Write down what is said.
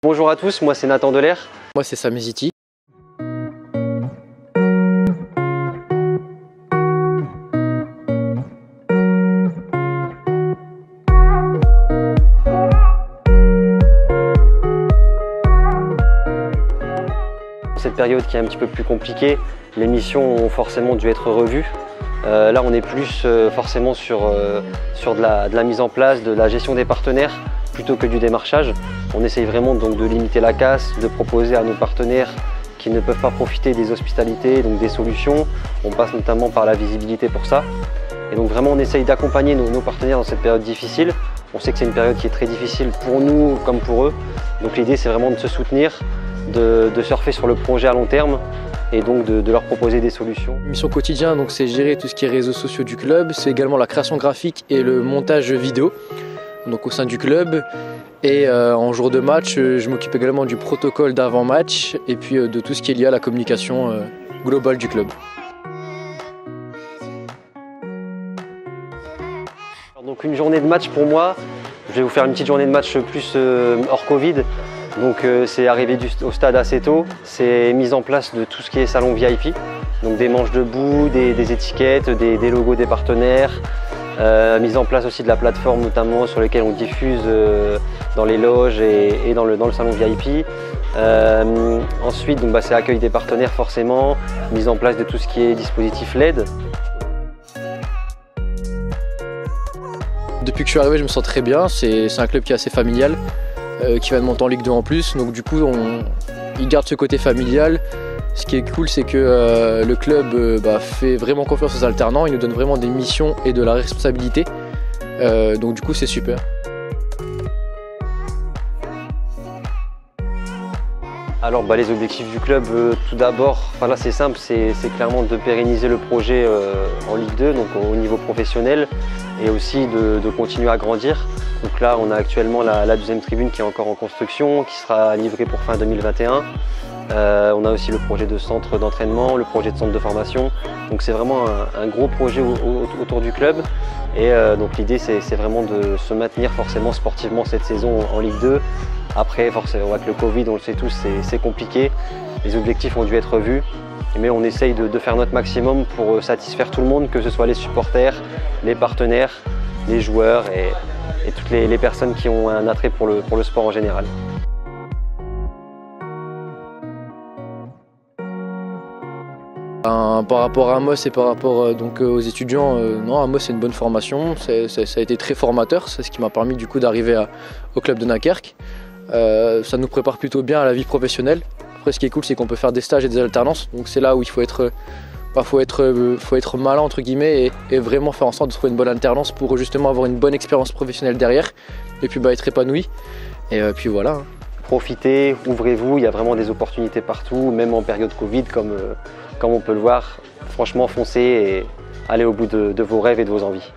Bonjour à tous, moi c'est Nathan Delair. Moi c'est Sami Ziti. Cette période qui est un petit peu plus compliquée, les missions ont forcément dû être revues. Là on est plus forcément sur de la mise en place, de la gestion des partenaires plutôt que du démarchage. On essaye vraiment donc de limiter la casse, de proposer à nos partenaires qui ne peuvent pas profiter des hospitalités, donc des solutions. On passe notamment par la visibilité pour ça. Et donc vraiment on essaye d'accompagner nos partenaires dans cette période difficile. On sait que c'est une période qui est très difficile pour nous comme pour eux. Donc l'idée c'est vraiment de se soutenir, de surfer sur le projet à long terme et donc de leur proposer des solutions. Mission quotidien, c'est gérer tout ce qui est réseaux sociaux du club, c'est également la création graphique et le montage vidéo donc au sein du club. Et en jour de match, je m'occupe également du protocole d'avant-match et puis de tout ce qui est lié à la communication globale du club. Donc une journée de match pour moi, je vais vous faire une petite journée de match plus hors Covid. Donc c'est arrivé au stade assez tôt, c'est mise en place de tout ce qui est salon VIP, donc des manches debout, des étiquettes, des logos des partenaires, mise en place aussi de la plateforme notamment sur laquelle on diffuse dans les loges et dans le salon VIP. Ensuite c'est accueil des partenaires forcément, mise en place de tout ce qui est dispositif LED. Depuis que je suis arrivé, je me sens très bien, c'est un club qui est assez familial. Qui va de monter en Ligue 2 en plus, donc du coup il garde ce côté familial. Ce qui est cool, c'est que le club fait vraiment confiance aux alternants, il nous donne vraiment des missions et de la responsabilité, donc du coup c'est super. Alors les objectifs du club, tout d'abord, là c'est simple, c'est clairement de pérenniser le projet en Ligue 2, donc au niveau professionnel, et aussi de continuer à grandir. Donc là on a actuellement la deuxième tribune qui est encore en construction, qui sera livrée pour fin 2021. On a aussi le projet de centre d'entraînement, le projet de centre de formation. Donc c'est vraiment un gros projet autour du club. Et donc l'idée c'est vraiment de se maintenir forcément sportivement cette saison en Ligue 2. Après forcément avec le Covid, on le sait tous, c'est compliqué. Les objectifs ont dû être revus. Mais on essaye de faire notre maximum pour satisfaire tout le monde, que ce soit les supporters, les partenaires, les joueurs et toutes les personnes qui ont un attrait pour le sport en général. Par rapport à Amos et par rapport aux étudiants, non, Amos c'est une bonne formation, ça a été très formateur, c'est ce qui m'a permis du coup d'arriver au club de Dunkerque. Ça nous prépare plutôt bien à la vie professionnelle. Après ce qui est cool c'est qu'on peut faire des stages et des alternances, donc c'est là où il faut être malin entre guillemets et vraiment faire en sorte de trouver une bonne alternance pour justement avoir une bonne expérience professionnelle derrière et puis être épanoui et puis voilà. Profitez, ouvrez-vous, il y a vraiment des opportunités partout, même en période Covid comme on peut le voir. Franchement foncez et allez au bout de vos rêves et de vos envies.